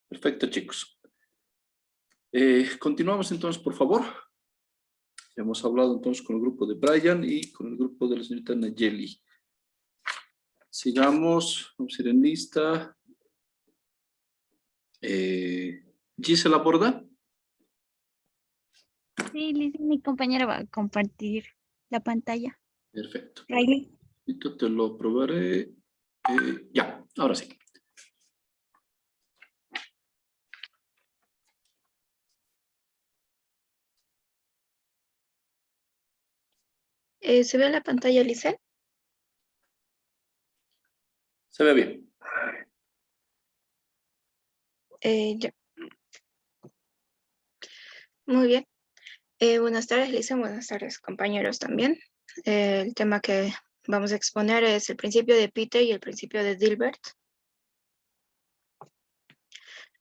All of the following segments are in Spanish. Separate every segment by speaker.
Speaker 1: Perfecto, chicos. Continuamos entonces, por favor. Hemos hablado entonces con el grupo de Brian y con el grupo de la señorita Nayeli. Sigamos, vamos a ir en lista. Gisela Borda.
Speaker 2: Sí, Liz, mi compañera va a compartir la pantalla.
Speaker 1: Perfecto.
Speaker 2: Riley.
Speaker 1: Esto te lo probaré. Ya, ahora sí.
Speaker 3: ¿Se ve la pantalla, Lisel?
Speaker 1: Se ve bien.
Speaker 3: Ya. Muy bien. Buenas tardes, Lisel. Buenas tardes, compañeros también. El tema que vamos a exponer es el principio de Peter y el principio de Dilbert.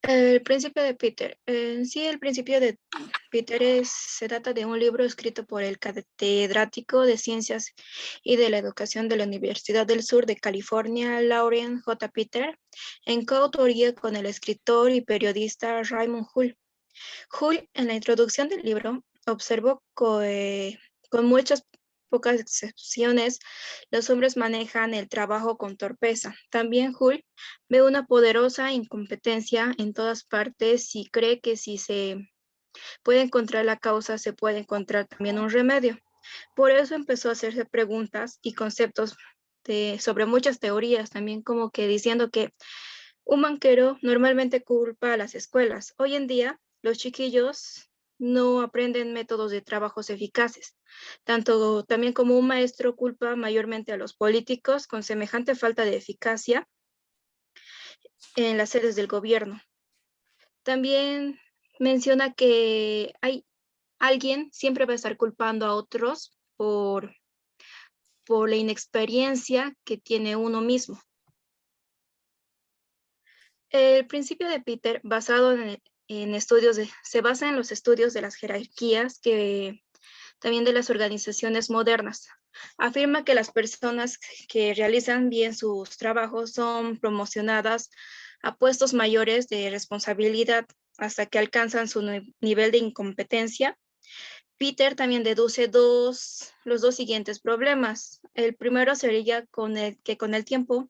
Speaker 3: El principio de Peter. Sí, el principio de Peter se trata de un libro escrito por el catedrático de Ciencias y de la Educación de la Universidad del Sur de California, Lauren J. Peter, en coautoría con el escritor y periodista Raymond Hull. Hull, en la introducción del libro, observó que con muchas pocas excepciones, los hombres manejan el trabajo con torpeza. También Hull ve una poderosa incompetencia en todas partes y cree que si se puede encontrar la causa, se puede encontrar también un remedio. Por eso empezó a hacerse preguntas y conceptos sobre muchas teorías, también como que diciendo que un banquero normalmente culpa a las escuelas. Hoy en día, los chiquillos no aprenden métodos de trabajos eficaces. Tanto también como un maestro culpa mayormente a los políticos con semejante falta de eficacia en las sedes del gobierno. También menciona que alguien siempre va a estar culpando a otros por la inexperiencia que tiene uno mismo. El principio de Peter, basado en estudios se basa en los estudios de las jerarquías que también de las organizaciones modernas. Afirma que las personas que realizan bien sus trabajos son promocionadas a puestos mayores de responsabilidad hasta que alcanzan su nivel de incompetencia. Peter también deduce los dos siguientes problemas. El primero sería que con el tiempo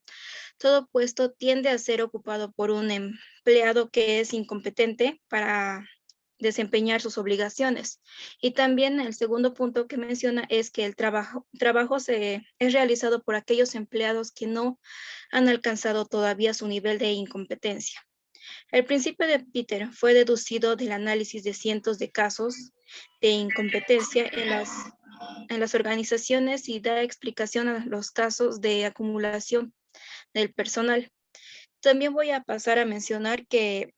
Speaker 3: todo puesto tiende a ser ocupado por un empleado que es incompetente para desempeñar sus obligaciones. Y también el segundo punto que menciona es que el trabajo es realizado por aquellos empleados que no han alcanzado todavía su nivel de incompetencia. El principio de Peter fue deducido del análisis de cientos de casos de incompetencia en las organizaciones y da explicación a los casos de acumulación del personal. También voy a pasar a mencionar que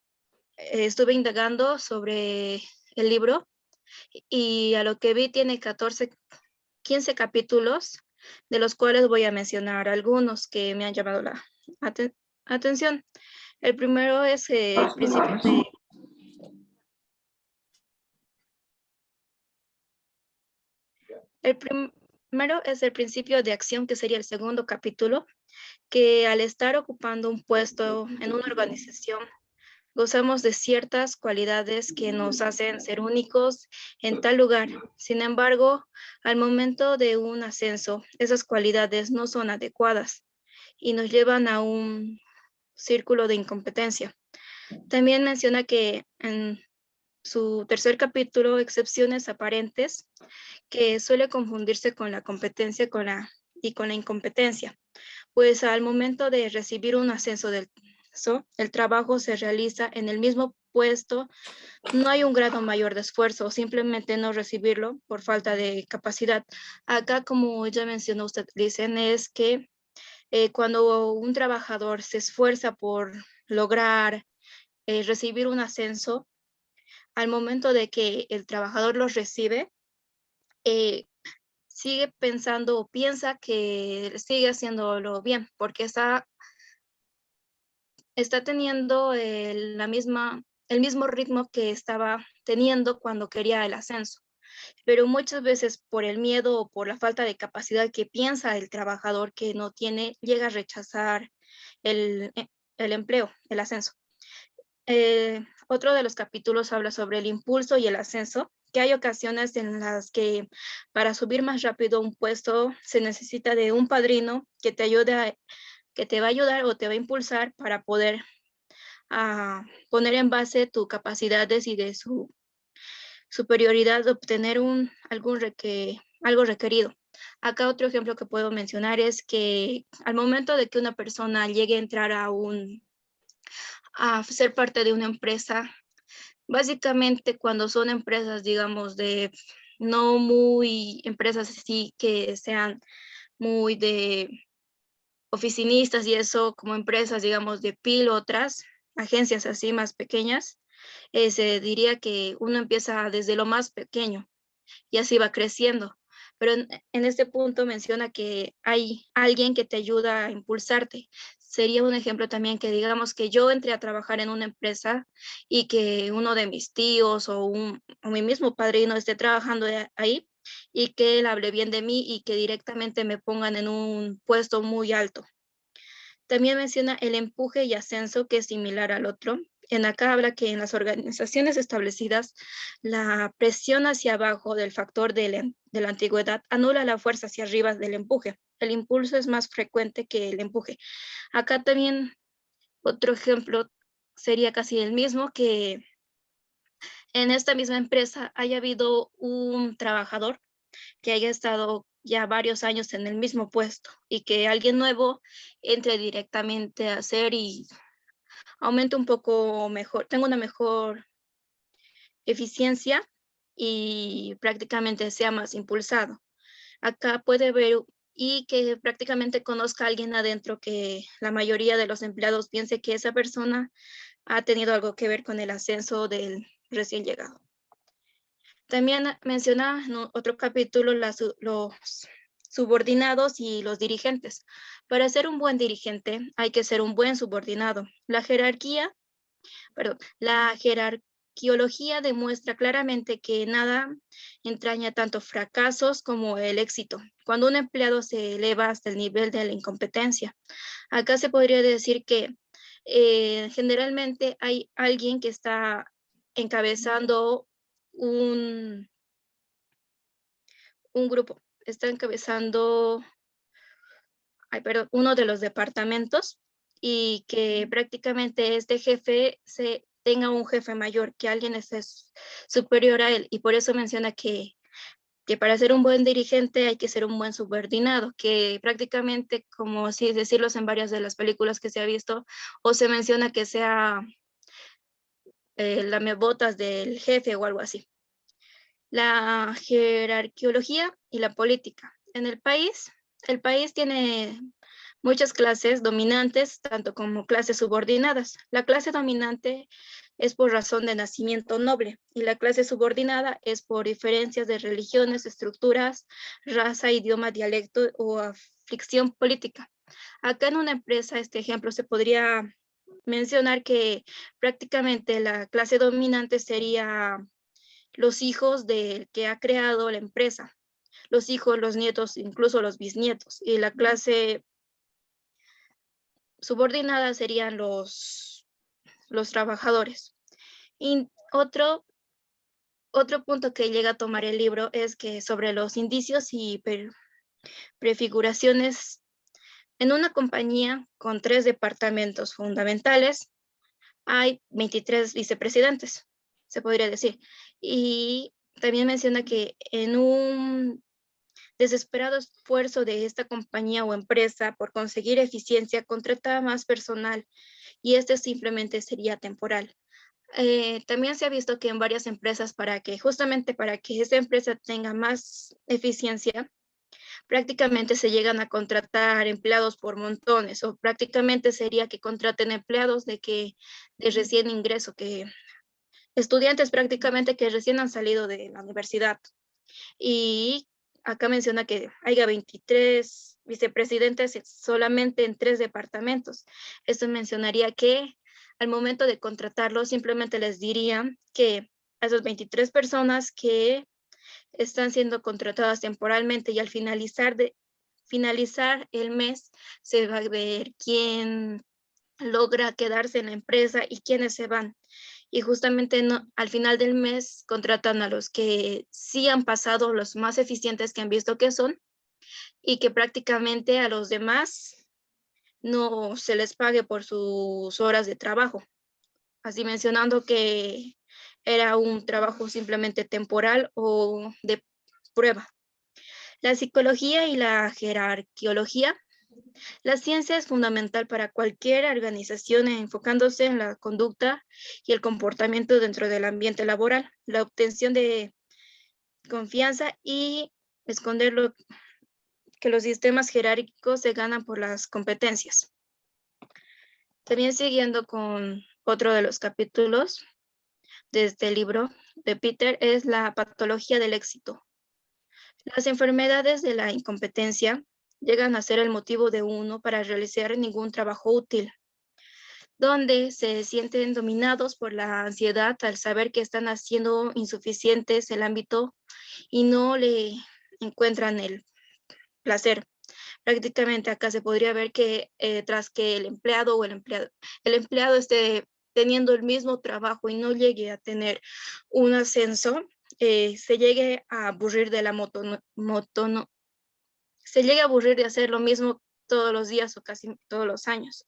Speaker 3: estuve indagando sobre el libro y a lo que vi tiene 15 capítulos, de los cuales voy a mencionar algunos que me han llamado la atención. El primero es el principio de... El primero es el principio de acción, que sería el segundo capítulo, que al estar ocupando un puesto en una organización, gozamos de ciertas cualidades que nos hacen ser únicos en tal lugar. Sin embargo, al momento de un ascenso, esas cualidades no son adecuadas y nos llevan a un círculo de incompetencia. También menciona que en su tercer capítulo, excepciones aparentes, que suele confundirse con la competencia y con la incompetencia, pues al momento de recibir un ascenso el trabajo se realiza en el mismo puesto, no hay un grado mayor de esfuerzo, o simplemente no recibirlo por falta de capacidad. Acá, como ya mencionó usted, dicen, es que cuando un trabajador se esfuerza por lograr recibir un ascenso, al momento de que el trabajador los recibe, eh, sigue pensando o piensa que sigue haciéndolo bien, porque está teniendo el mismo ritmo que estaba teniendo cuando quería el ascenso. Pero muchas veces por el miedo o por la falta de capacidad que piensa el trabajador que no tiene, llega a rechazar el empleo, el ascenso. otro de los capítulos habla sobre el impulso y el ascenso, que hay ocasiones en las que para subir más rápido un puesto se necesita de un padrino que te ayude, que te va a ayudar o te va a impulsar para poder poner en base tus capacidades y de su superioridad de obtener algo requerido. Acá otro ejemplo que puedo mencionar es que al momento de que una persona llegue a entrar a ser parte de una empresa, básicamente cuando son empresas, digamos, de no muy empresas así que sean muy de oficinistas y eso, como empresas, digamos, de otras agencias así más pequeñas, se diría que uno empieza desde lo más pequeño y así va creciendo. Pero en este punto menciona que hay alguien que te ayuda a impulsarte. Sería un ejemplo también que digamos que yo entré a trabajar en una empresa y que uno de mis tíos o mi mismo padrino esté trabajando ahí y que él hable bien de mí y que directamente me pongan en un puesto muy alto. También menciona el empuje y ascenso, que es similar al otro. En acá habla que en las organizaciones establecidas, la presión hacia abajo del factor de la antigüedad anula la fuerza hacia arriba del empuje. El impulso es más frecuente que el empuje. Acá también otro ejemplo sería casi el mismo, que en esta misma empresa haya habido un trabajador que haya estado ya varios años en el mismo puesto y que alguien nuevo entre directamente a hacer y aumente un poco mejor, tenga una mejor eficiencia y prácticamente sea más impulsado. Acá puede ver y que prácticamente conozca a alguien adentro que la mayoría de los empleados piense que esa persona ha tenido algo que ver con el ascenso del recién llegado. También menciona en otro capítulo los subordinados y los dirigentes. Para ser un buen dirigente hay que ser un buen subordinado. La jerarquiología demuestra claramente que nada entraña tanto fracasos como el éxito, cuando un empleado se eleva hasta el nivel de la incompetencia. Acá se podría decir que generalmente hay alguien que está encabezando un, un grupo, está encabezando, uno de los departamentos y que prácticamente este jefe tenga un jefe mayor, que alguien esté superior a él. Y por eso menciona que para ser un buen dirigente hay que ser un buen subordinado, que prácticamente, como así decirlo en varias de las películas que se ha visto, o se menciona que sea lamebotas del jefe o algo así. La jerarquiología y la política. En el país tiene muchas clases dominantes, tanto como clases subordinadas. La clase dominante es por razón de nacimiento noble y la clase subordinada es por diferencias de religiones, estructuras, raza, idioma, dialecto o aflicción política. Acá en una empresa, este ejemplo se podría mencionar que prácticamente la clase dominante sería los hijos del que ha creado la empresa, los hijos, los nietos, incluso los bisnietos, y la clase subordinada serían los trabajadores. Y otro punto que llega a tomar el libro es que sobre los indicios y prefiguraciones en una compañía con 3 departamentos fundamentales, hay 23 vicepresidentes, se podría decir. Y también menciona que en un desesperado esfuerzo de esta compañía o empresa por conseguir eficiencia, contrata más personal y este simplemente sería temporal. También se ha visto que en varias empresas, justamente para que esa empresa tenga más eficiencia, prácticamente se llegan a contratar empleados por montones, o prácticamente sería que contraten empleados de recién ingreso, que estudiantes prácticamente que recién han salido de la universidad. Y acá menciona que haya 23 vicepresidentes solamente en 3 departamentos. Esto mencionaría que al momento de contratarlos simplemente les diría que a esas 23 personas que están siendo contratadas temporalmente y al finalizar el mes se va a ver quién logra quedarse en la empresa y quiénes se van. Y justamente al final del mes contratan a los que sí han pasado, los más eficientes que han visto que son, y que prácticamente a los demás no se les pague por sus horas de trabajo. Así mencionando que era un trabajo simplemente temporal o de prueba. La psicología y la jerarquiología. La ciencia es fundamental para cualquier organización enfocándose en la conducta y el comportamiento dentro del ambiente laboral, la obtención de confianza y esconder que los sistemas jerárquicos se ganan por las competencias. También siguiendo con otro de los capítulos de este libro de Peter es la patología del éxito. Las enfermedades de la incompetencia llegan a ser el motivo de uno para realizar ningún trabajo útil, donde se sienten dominados por la ansiedad al saber que están haciendo insuficientes el ámbito y no le encuentran el placer. Prácticamente acá se podría ver que tras que el empleado esté teniendo el mismo trabajo y no llegue a tener un ascenso, se llegue a aburrir de la se llegue a aburrir de hacer lo mismo todos los días o casi todos los años.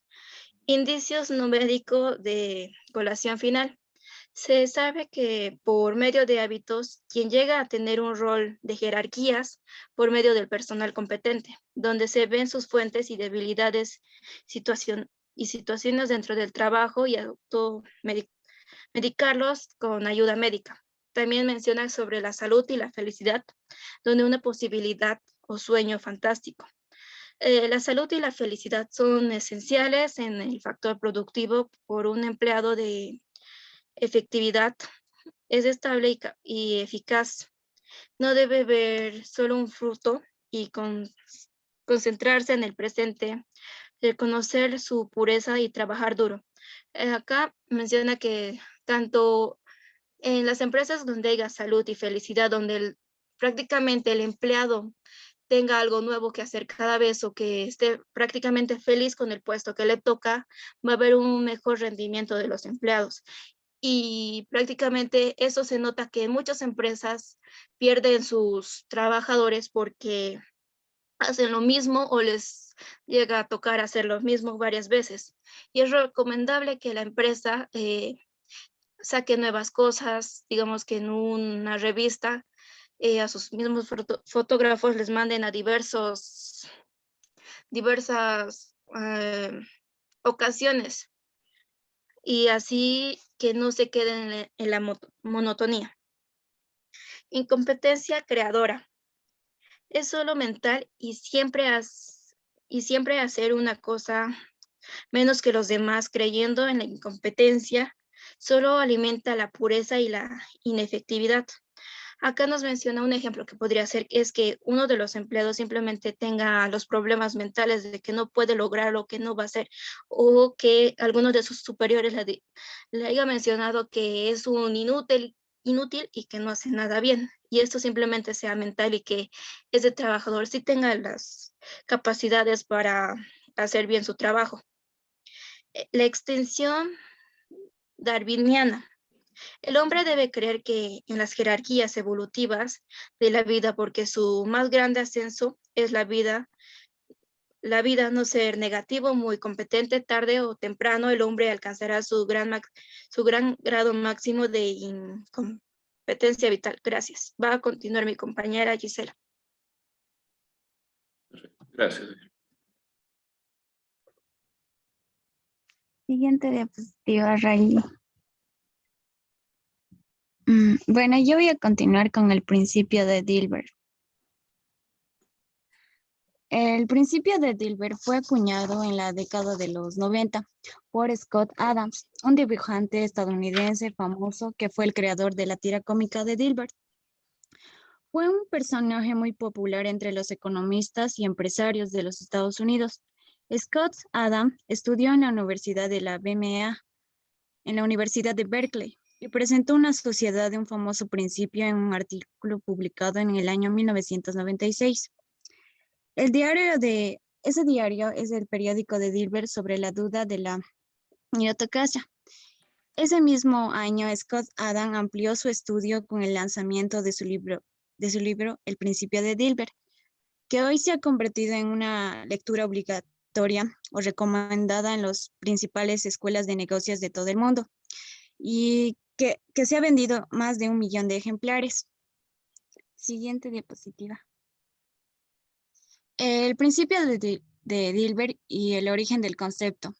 Speaker 3: Indicios numéricos de colación final. Se sabe que por medio de hábitos, quien llega a tener un rol de jerarquías por medio del personal competente, donde se ven sus fuentes y debilidades y situaciones dentro del trabajo y medicarlos con ayuda médica. También menciona sobre la salud y la felicidad, donde una posibilidad o sueño fantástico. La salud y la felicidad son esenciales en el factor productivo por un empleado de efectividad. Es estable y eficaz. No debe ver solo un fruto y concentrarse en el presente, reconocer su pureza y trabajar duro. Acá menciona que tanto en las empresas donde haya salud y felicidad, donde prácticamente el empleado tenga algo nuevo que hacer cada vez o que esté prácticamente feliz con el puesto que le toca, va a haber un mejor rendimiento de los empleados. Y prácticamente eso se nota que muchas empresas pierden sus trabajadores porque hacen lo mismo o les llega a tocar hacer lo mismo varias veces. Y es recomendable que la empresa saque nuevas cosas, digamos que en una revista a sus mismos fotógrafos les manden a diversas ocasiones y así que no se queden en la monotonía. Incompetencia creadora. Es solo mental y siempre hacer una cosa menos que los demás creyendo en la incompetencia solo alimenta la pureza y la inefectividad. Acá nos menciona un ejemplo que podría ser, es que uno de los empleados simplemente tenga los problemas mentales de que no puede lograr lo que no va a hacer, o que alguno de sus superiores le haya mencionado que es un inútil y que no hace nada bien. Y esto simplemente sea mental y que ese trabajador sí tenga las capacidades para hacer bien su trabajo. La extensión darwiniana. El hombre debe creer que en las jerarquías evolutivas de la vida, porque su más grande ascenso es la vida no ser negativo, muy competente, tarde o temprano el hombre alcanzará su gran grado máximo de incompetencia vital. Gracias. Va a continuar mi compañera Gisela.
Speaker 1: Gracias.
Speaker 2: Siguiente diapositiva, Riley. Bueno, yo voy a continuar con el principio de Dilbert. El principio de Dilbert fue acuñado en la década de los 90 por Scott Adams, un dibujante estadounidense famoso que fue el creador de la tira cómica de Dilbert. Fue un personaje muy popular entre los economistas y empresarios de los Estados Unidos. Scott Adams estudió en la Universidad de la BMA, en la Universidad de Berkeley, y presentó una sociedad de un famoso principio en un artículo publicado en el año 1996. Ese diario es el periódico de Dilbert sobre la duda de la meritocracia. Ese mismo año, Scott Adams amplió su estudio con el lanzamiento de su libro El principio de Dilbert, que hoy se ha convertido en una lectura obligatoria o recomendada en las principales escuelas de negocios de todo el mundo y que se ha vendido más de 1 millón de ejemplares. Siguiente diapositiva. El principio de Dilbert y el origen del concepto.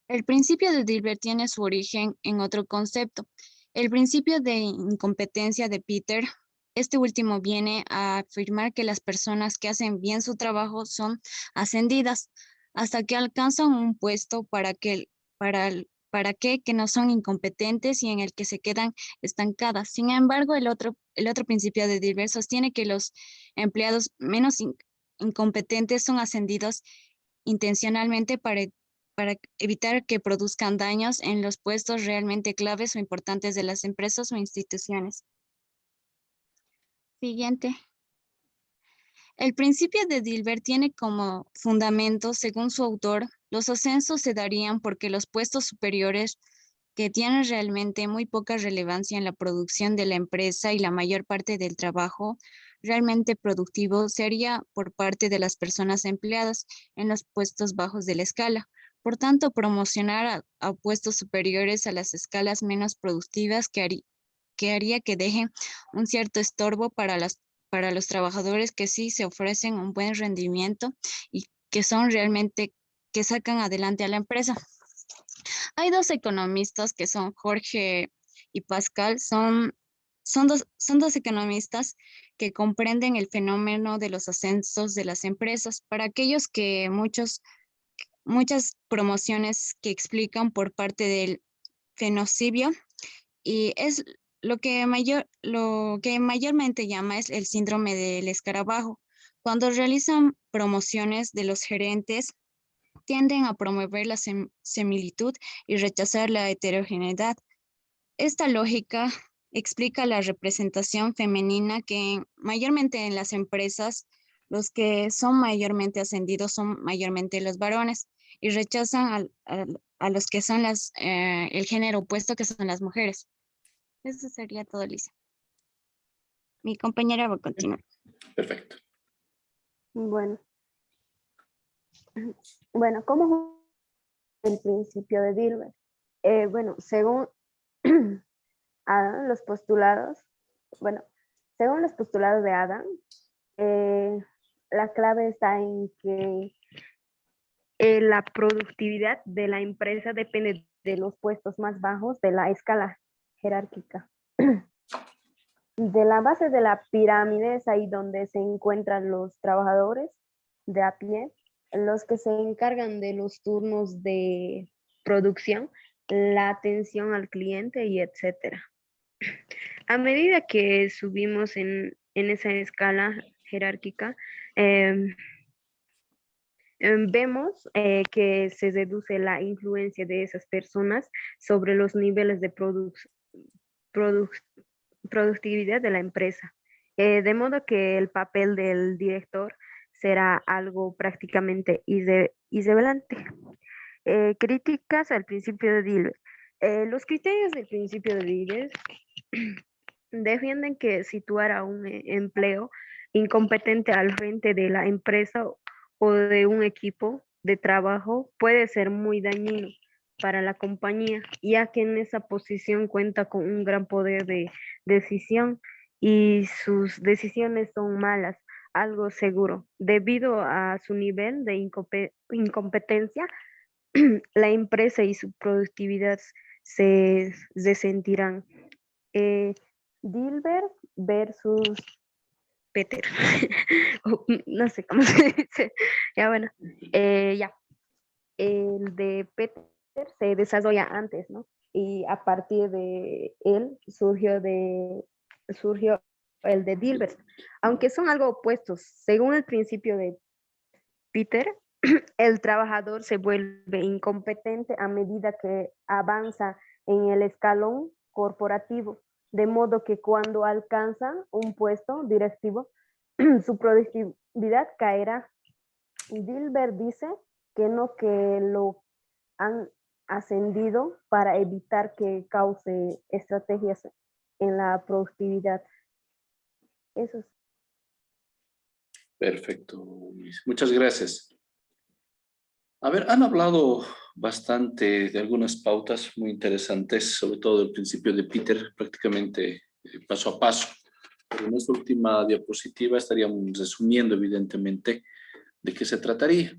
Speaker 2: El principio de Dilbert tiene su origen en otro concepto, el principio de incompetencia de Peter. Este último viene a afirmar que las personas que hacen bien su trabajo son ascendidas hasta que alcanzan un puesto que no son incompetentes y en el que se quedan estancadas. Sin embargo, el otro principio de Dilbert sostiene que los empleados menos incompetentes son ascendidos intencionalmente para evitar que produzcan daños en los puestos realmente claves o importantes de las empresas o instituciones. Siguiente. El principio de Dilbert tiene como fundamento, según su autor, los ascensos se darían porque los puestos superiores que tienen realmente muy poca relevancia en la producción de la empresa y la mayor parte del trabajo realmente productivo se haría por parte de las personas empleadas en los puestos bajos de la escala. Por tanto, promocionar a puestos superiores a las escalas menos productivas que haría que dejen un cierto estorbo para los trabajadores que sí se ofrecen un buen rendimiento y que son realmente, que sacan adelante a la empresa. Hay dos economistas que son Jorge y Pascal, son dos economistas que comprenden el fenómeno de los ascensos de las empresas. Para aquellos que muchas promociones que explican por parte del fenocidio y es lo que mayormente llama es el síndrome del escarabajo. Cuando realizan promociones de los gerentes, tienden a promover la similitud y rechazar la heterogeneidad. Esta lógica explica la representación femenina que mayormente en las empresas los que son mayormente ascendidos son mayormente los varones y rechazan a los que son el género opuesto que son las mujeres. Eso sería todo, Lisa. Mi compañera va a continuar.
Speaker 1: Perfecto.
Speaker 4: Bueno, ¿cómo es el principio de Dilbert? Bueno, según Adam, según los postulados de Adam, la clave está en que la productividad de la empresa depende de los puestos más bajos de la escala jerárquica. De la base de la pirámide es ahí donde se encuentran los trabajadores de a pie, los que se encargan de los turnos de producción, la atención al cliente y etcétera. A medida que subimos en esa escala jerárquica, vemos que se deduce la influencia de esas personas sobre los niveles de productividad de la empresa. De modo que el papel del director será algo prácticamente irrelevante. Críticas al principio de Dilbert. Los criterios del principio de Dilbert defienden que situar a un empleo incompetente al frente de la empresa o de un equipo de trabajo puede ser muy dañino para la compañía, ya que en esa posición cuenta con un gran poder de decisión y sus decisiones son malas, algo seguro. Debido a su nivel de incompetencia, la empresa y su productividad se resentirán. Dilbert versus Peter. No sé cómo se dice. Ya bueno, ya. El de Peter se desarrolla antes, ¿no? Y a partir de él surgió el de Dilbert. Aunque son algo opuestos, según el principio de Peter, el trabajador se vuelve incompetente a medida que avanza en el escalón corporativo, de modo que cuando alcanza un puesto directivo, su productividad caerá. Dilbert dice que no, que lo han ascendido para evitar que cause estrategias en la productividad. Eso es.
Speaker 1: Perfecto, Luis. Muchas gracias. A ver, han hablado bastante de algunas pautas muy interesantes, sobre todo el principio de Peter, prácticamente paso a paso. Pero en esta última diapositiva estaríamos resumiendo, evidentemente, de qué se trataría.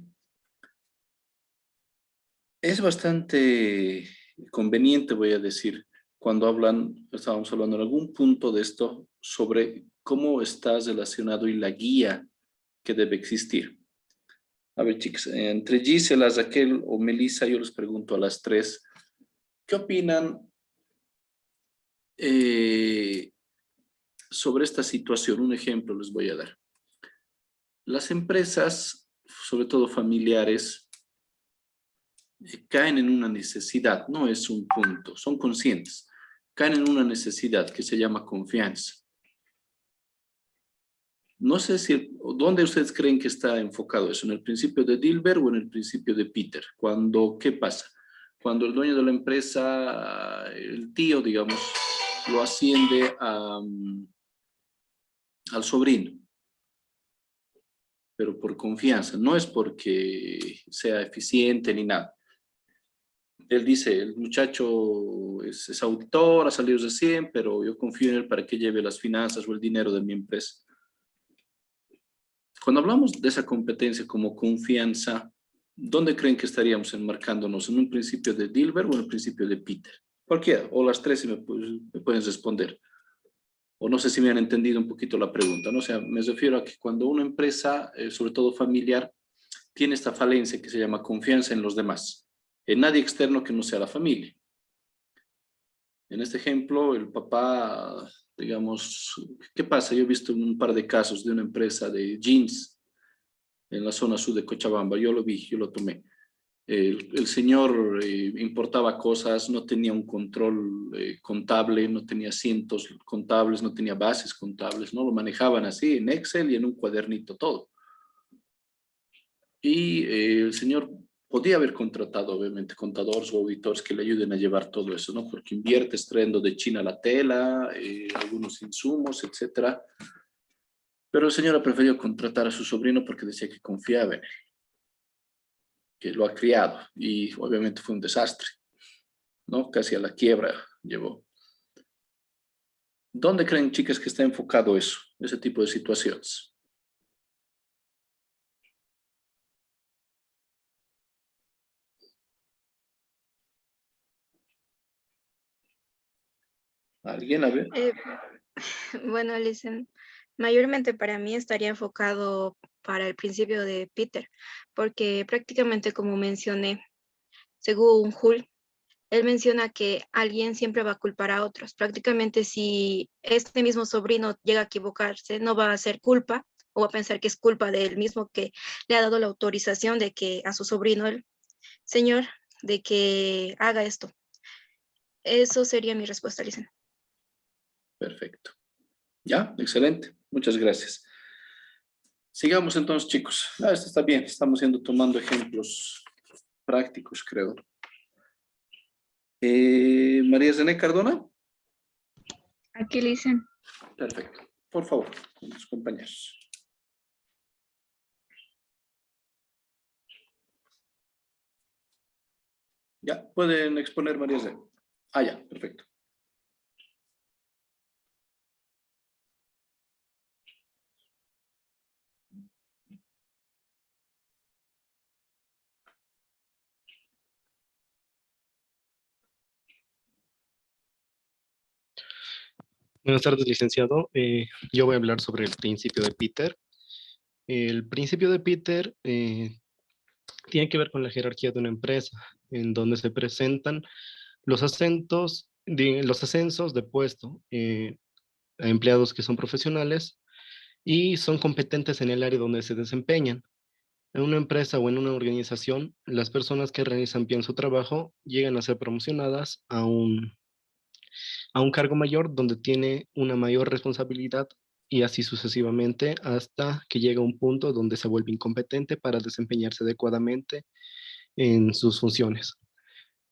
Speaker 1: Es bastante conveniente, voy a decir, cuando estábamos hablando en algún punto de esto, sobre cómo está relacionado y la guía que debe existir. A ver, chicas, entre Gisela, Raquel o Melissa, yo les pregunto a las tres, ¿qué opinan sobre esta situación? Un ejemplo les voy a dar. Las empresas, sobre todo familiares, caen en una necesidad, no es un punto, son conscientes, caen en una necesidad que se llama confianza. No sé ¿dónde ustedes creen que está enfocado eso? ¿En el principio de Dilbert o en el principio de Peter? ¿Qué pasa? Cuando el dueño de la empresa, el tío, digamos, lo asciende al sobrino, pero por confianza, no es porque sea eficiente ni nada. Él dice, el muchacho es auditor, ha salido recién, pero yo confío en él para que lleve las finanzas o el dinero de mi empresa. Cuando hablamos de esa competencia como confianza, ¿dónde creen que estaríamos enmarcándonos? ¿En un principio de Dilbert o en el principio de Peter? Cualquiera, o las tres si me pueden responder. O no sé si me han entendido un poquito la pregunta, ¿no? O sea, me refiero a que cuando una empresa, sobre todo familiar, tiene esta falencia que se llama confianza en los demás, en nadie externo que no sea la familia. En este ejemplo, el papá, digamos, ¿qué pasa? Yo he visto un par de casos de una empresa de jeans en la zona sur de Cochabamba, yo lo vi, yo lo tomé. El señor importaba cosas, no tenía un control contable, no tenía cientos contables, no tenía bases contables, ¿no? Lo manejaban así en Excel y en un cuadernito todo. Y el señor podía haber contratado, obviamente, contadores o auditores que le ayuden a llevar todo eso, ¿no? Porque inviertes trayendo de China la tela, algunos insumos, etcétera. Pero el señor ha preferido contratar a su sobrino porque decía que confiaba en él, que lo ha criado, y obviamente fue un desastre, ¿no? Casi a la quiebra llevó. ¿Dónde creen, chicas, que está enfocado eso, ese tipo de situaciones? ¿Alguien? A ver.
Speaker 3: Bueno, Listen, mayormente para mí estaría enfocado para el principio de Peter, porque prácticamente como mencioné, según Hull, él menciona que alguien siempre va a culpar a otros. Prácticamente si este mismo sobrino llega a equivocarse, no va a ser culpa o va a pensar que es culpa de él mismo que le ha dado la autorización de que a su sobrino, el señor, de que haga esto. Eso sería mi respuesta, Listen.
Speaker 1: Perfecto. Ya, excelente. Muchas gracias. Sigamos entonces, chicos. Esto está bien. Estamos tomando ejemplos prácticos, creo. María Zené Cardona.
Speaker 2: Aquí Listen.
Speaker 1: Perfecto. Por favor, con tus compañeros. Ya, pueden exponer María Zené. Ya, perfecto.
Speaker 5: Buenas tardes, licenciado. Yo voy a hablar sobre el principio de Peter. El principio de Peter tiene que ver con la jerarquía de una empresa, en donde se presentan los ascensos de puesto a empleados que son profesionales y son competentes en el área donde se desempeñan. En una empresa o en una organización, las personas que realizan bien su trabajo llegan a ser promocionadas a un cargo mayor donde tiene una mayor responsabilidad y así sucesivamente hasta que llega a un punto donde se vuelve incompetente para desempeñarse adecuadamente en sus funciones.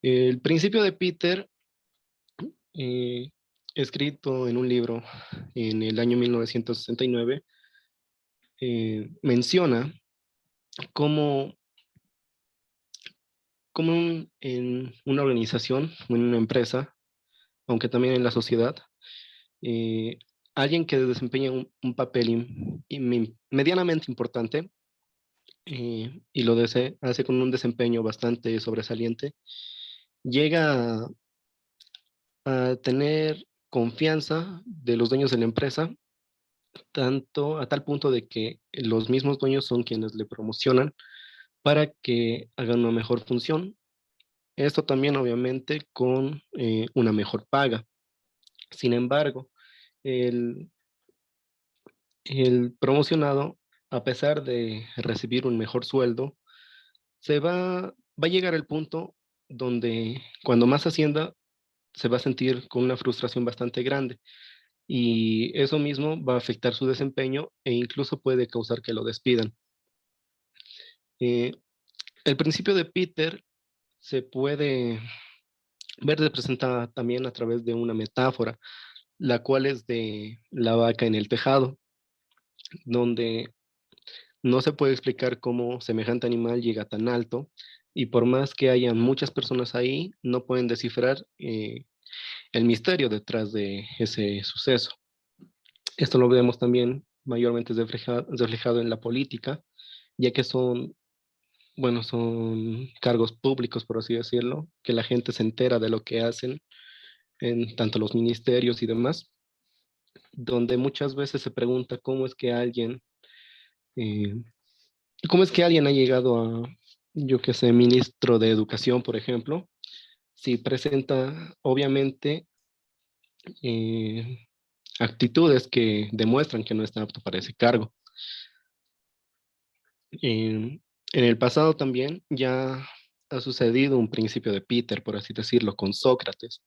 Speaker 5: El principio de Peter, eh, escrito en un libro en el año 1969, menciona cómo, en una organización o en una empresa, aunque también en la sociedad, eh, alguien que desempeña un papel medianamente importante y lo hace con un desempeño bastante sobresaliente, llega a tener confianza de los dueños de la empresa, tanto a tal punto de que los mismos dueños son quienes le promocionan para que hagan una mejor función. Esto también obviamente con una mejor paga. Sin embargo, el, el promocionado, a pesar de recibir un mejor sueldo, va a llegar el punto donde cuando más ascienda, se va a sentir con una frustración bastante grande y eso mismo va a afectar su desempeño e incluso puede causar que lo despidan. Eh, el principio de Peter se puede ver representada también a través de una metáfora, la cual es de la vaca en el tejado, donde no se puede explicar cómo semejante animal llega tan alto y por más que hayan muchas personas ahí, no pueden descifrar el misterio detrás de ese suceso. Esto lo vemos también mayormente reflejado en la política, ya que bueno, son cargos públicos, por así decirlo, que la gente se entera de lo que hacen en tanto los ministerios y demás, donde muchas veces se pregunta eh, cómo es que alguien ha llegado a, yo qué sé, ministro de Educación, por ejemplo, si presenta obviamente eh, actitudes que demuestran que no está apto para ese cargo. En el pasado también ya ha sucedido un principio de Peter, por así decirlo, con Sócrates,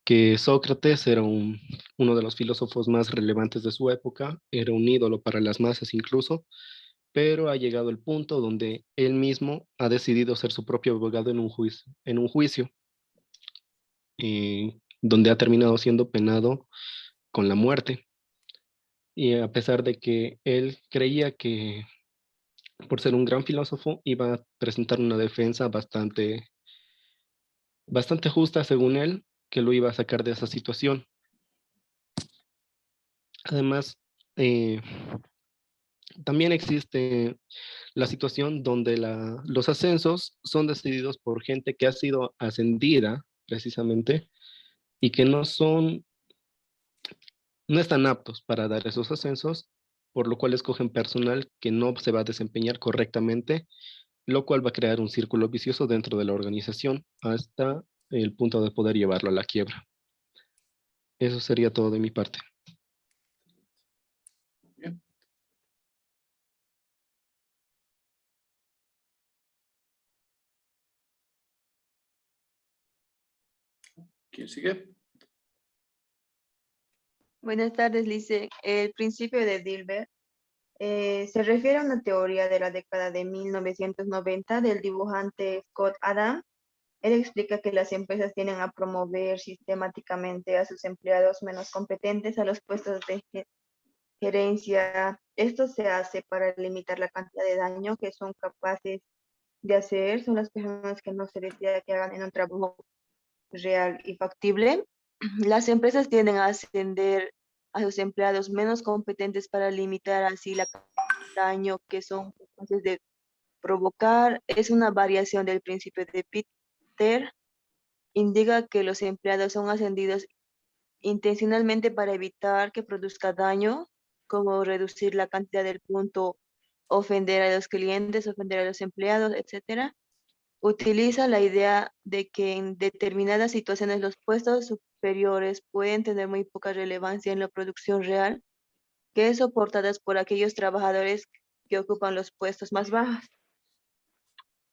Speaker 5: que Sócrates era uno de los filósofos más relevantes de su época, era un ídolo para las masas incluso, pero ha llegado el punto donde él mismo ha decidido ser su propio abogado en un juicio donde ha terminado siendo penado con la muerte. Y a pesar de que él creía que por ser un gran filósofo iba a presentar una defensa bastante justa según él, que lo iba a sacar de esa situación. Además, eh, también existe la situación donde los ascensos son decididos por gente que ha sido ascendida precisamente y que no están aptos para dar esos ascensos, por lo cual escogen personal que no se va a desempeñar correctamente, lo cual va a crear un círculo vicioso dentro de la organización hasta el punto de poder llevarlo a la quiebra. Eso sería todo de mi parte.
Speaker 1: Bien. ¿Quién sigue?
Speaker 6: Buenas tardes, Lice. El principio de Dilbert se refiere a una teoría de la década de 1990 del dibujante Scott Adams. Él explica que las empresas tienden a promover sistemáticamente a sus empleados menos competentes a los puestos de gerencia. Esto se hace para limitar la cantidad de daño que son capaces de hacer. Son las personas que no se desea que hagan en un trabajo real y factible. Las empresas tienden a ascender a sus empleados menos competentes para limitar así la daño que son capaces de provocar. Es una variación del principio de Peter. Indica que los empleados son ascendidos intencionalmente para evitar que produzca daño, como reducir la cantidad del punto, ofender a los clientes, ofender a los empleados, etcétera. Utiliza la idea de que en determinadas situaciones los puestos superiores pueden tener muy poca relevancia en la producción real, que es soportadas por aquellos trabajadores que ocupan los puestos más bajos.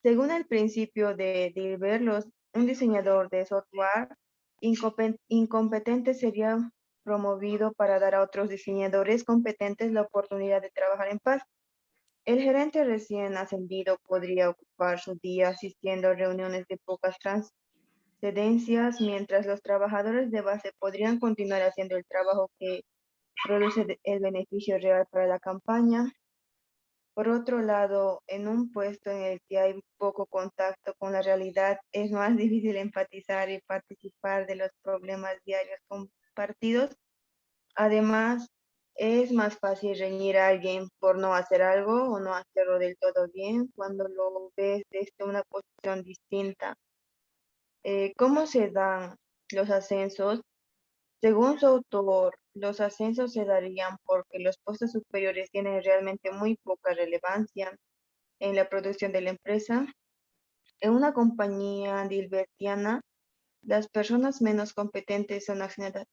Speaker 6: Según el principio de Dilbert, un diseñador de software incompetente sería promovido para dar a otros diseñadores competentes la oportunidad de trabajar en paz. El gerente recién ascendido podría ocupar su día asistiendo a reuniones de pocas excedencias, mientras los trabajadores de base podrían continuar haciendo el trabajo que produce el beneficio real para la campaña. Por otro lado, en un puesto en el que hay poco contacto con la realidad, es más difícil empatizar y participar de los problemas diarios compartidos. Además, es más fácil reñir a alguien por no hacer algo o no hacerlo del todo bien cuando lo ves desde una posición distinta. ¿Cómo se dan los ascensos? Según su autor, los ascensos se darían porque los puestos superiores tienen realmente muy poca relevancia en la producción de la empresa. En una compañía dilbertiana, las personas menos competentes son asignadas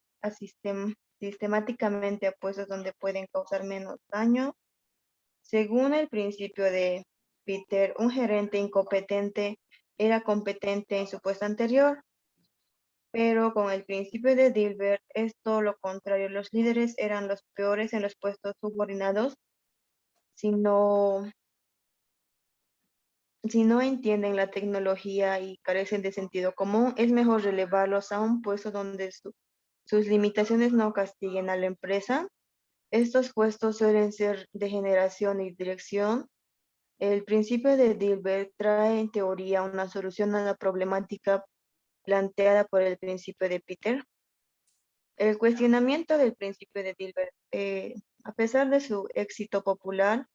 Speaker 6: sistemáticamente a puestos donde pueden causar menos daño. Según el principio de Peter, un gerente incompetente era competente en su puesto anterior. Pero con el principio de Dilbert es todo lo contrario. Los líderes eran los peores en los puestos subordinados si no entienden la tecnología y carecen de sentido común. Es mejor relevarlos a un puesto donde sus limitaciones no castiguen a la empresa. Estos puestos suelen ser de generación y dirección. El principio de Dilbert trae en teoría una solución a la problemática planteada por el principio de Peter. El cuestionamiento del principio de Dilbert, a pesar de su éxito popular,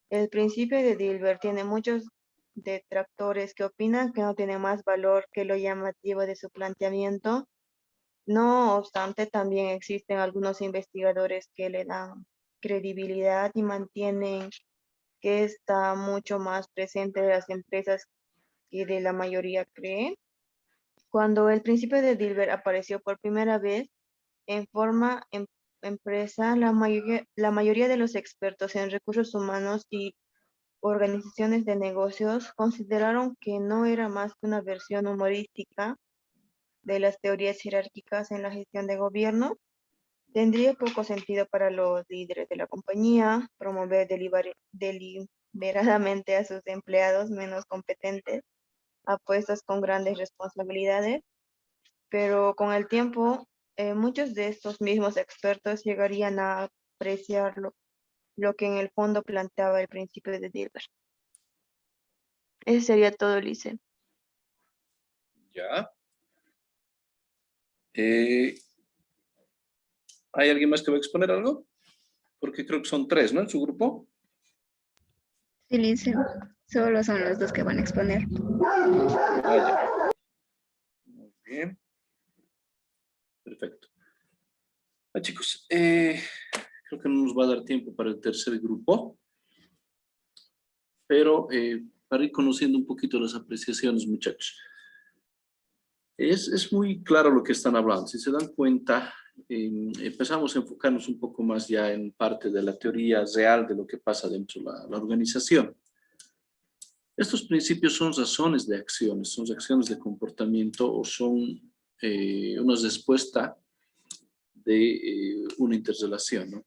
Speaker 6: el principio de Dilbert tiene muchos detractores que opinan que no tiene más valor que lo llamativo de su planteamiento. No obstante, también existen algunos investigadores que le dan credibilidad y mantienen que está mucho más presente de las empresas que de la mayoría cree. Cuando el principio de Dilbert apareció por primera vez, en forma empresa, la mayoría de los expertos en recursos humanos y organizaciones de negocios consideraron que no era más que una versión humorística de las teorías jerárquicas en la gestión de gobierno. Tendría poco sentido para los líderes de la compañía promover deliberadamente a sus empleados menos competentes a puestos con grandes responsabilidades, pero con el tiempo muchos de estos mismos expertos llegarían a apreciar lo que en el fondo planteaba el principio de Dilbert. Ese sería todo, Lice.
Speaker 1: Ya. ¿Hay alguien más que va a exponer algo? Porque creo que son 3, ¿no? En su grupo.
Speaker 2: Sí, Lice, solo son los dos que van a exponer.
Speaker 1: Ya. Muy bien. Perfecto. Chicos, creo que no nos va a dar tiempo para el tercer grupo, pero para ir conociendo un poquito las apreciaciones, muchachos. Es muy claro lo que están hablando. Si se dan cuenta, empezamos a enfocarnos un poco más ya en parte de la teoría real de lo que pasa dentro de la organización. Estos principios son razones de acciones, son reacciones de comportamiento o son una respuesta de una interrelación, ¿no?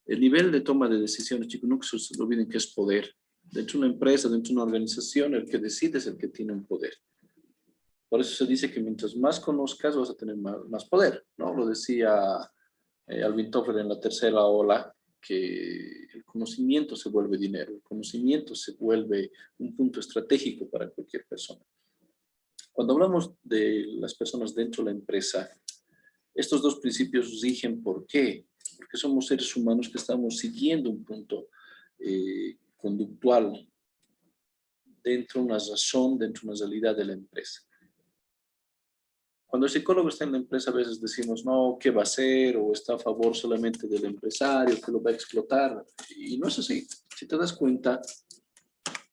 Speaker 1: El nivel de toma de decisiones, chicos, no se olviden que es poder. Dentro de una empresa, dentro de una organización, el que decide es el que tiene un poder. Por eso se dice que mientras más conozcas vas a tener más poder, ¿no? Lo decía Alvin Toffler en la tercera ola, que el conocimiento se vuelve dinero, el conocimiento se vuelve un punto estratégico para cualquier persona. Cuando hablamos de las personas dentro de la empresa, estos dos principios rigen. ¿Por qué? Porque somos seres humanos que estamos siguiendo un punto conductual dentro de una razón, dentro de una realidad de la empresa. Cuando el psicólogo está en la empresa, a veces decimos, no, ¿qué va a hacer? O está a favor solamente del empresario, que lo va a explotar. Y no es así. Si te das cuenta,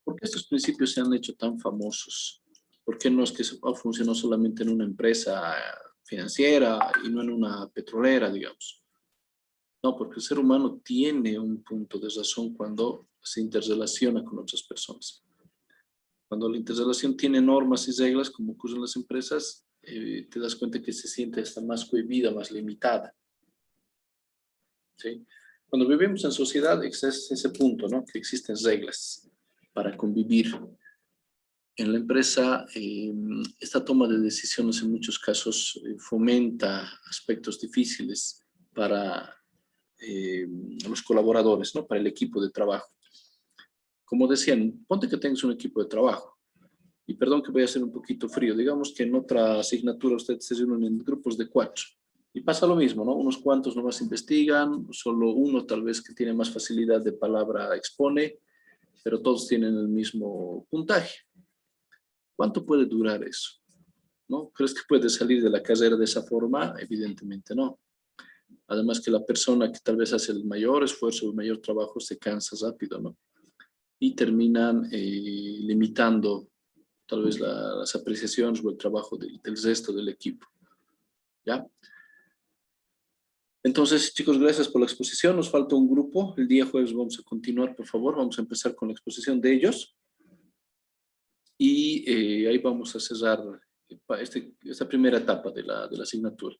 Speaker 1: ¿por qué estos principios se han hecho tan famosos? ¿Por qué no es que funcionó solamente en una empresa financiera y no en una petrolera, digamos? No, porque el ser humano tiene un punto de razón cuando se interrelaciona con otras personas. Cuando la interrelación tiene normas y reglas, como ocurre en las empresas, te das cuenta que se siente hasta más cohibida, más limitada. ¿Sí? Cuando vivimos en sociedad, existe ese punto, ¿no? Que existen reglas para convivir. En la empresa, esta toma de decisiones en muchos casos fomenta aspectos difíciles para los colaboradores, ¿no? Para el equipo de trabajo. Como decían, ponte que tengas un equipo de trabajo. Y perdón que voy a ser un poquito frío. Digamos que en otra asignatura ustedes se reúnen en grupos de 4. Y pasa lo mismo, ¿no? Unos cuantos nomás investigan, solo uno tal vez que tiene más facilidad de palabra expone, pero todos tienen el mismo puntaje. ¿Cuánto puede durar eso? ¿No? ¿Crees que puede salir de la carrera de esa forma? Evidentemente no. Además que la persona que tal vez hace el mayor esfuerzo, el mayor trabajo, se cansa rápido, ¿no? Y terminan limitando tal vez las apreciaciones o el trabajo del resto del equipo. ¿Ya? Entonces, chicos, gracias por la exposición. Nos falta un grupo. El día jueves vamos a continuar, por favor. Vamos a empezar con la exposición de ellos. Y ahí vamos a cerrar esta primera etapa de la asignatura.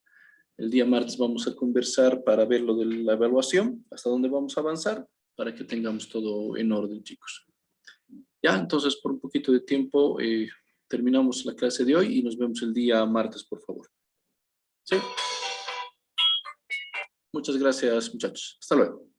Speaker 1: El día martes vamos a conversar para ver lo de la evaluación, hasta dónde vamos a avanzar, para que tengamos todo en orden, chicos. Ya, entonces, por un poquito de tiempo, terminamos la clase de hoy y nos vemos el día martes, por favor. ¿Sí? Muchas gracias, muchachos. Hasta luego.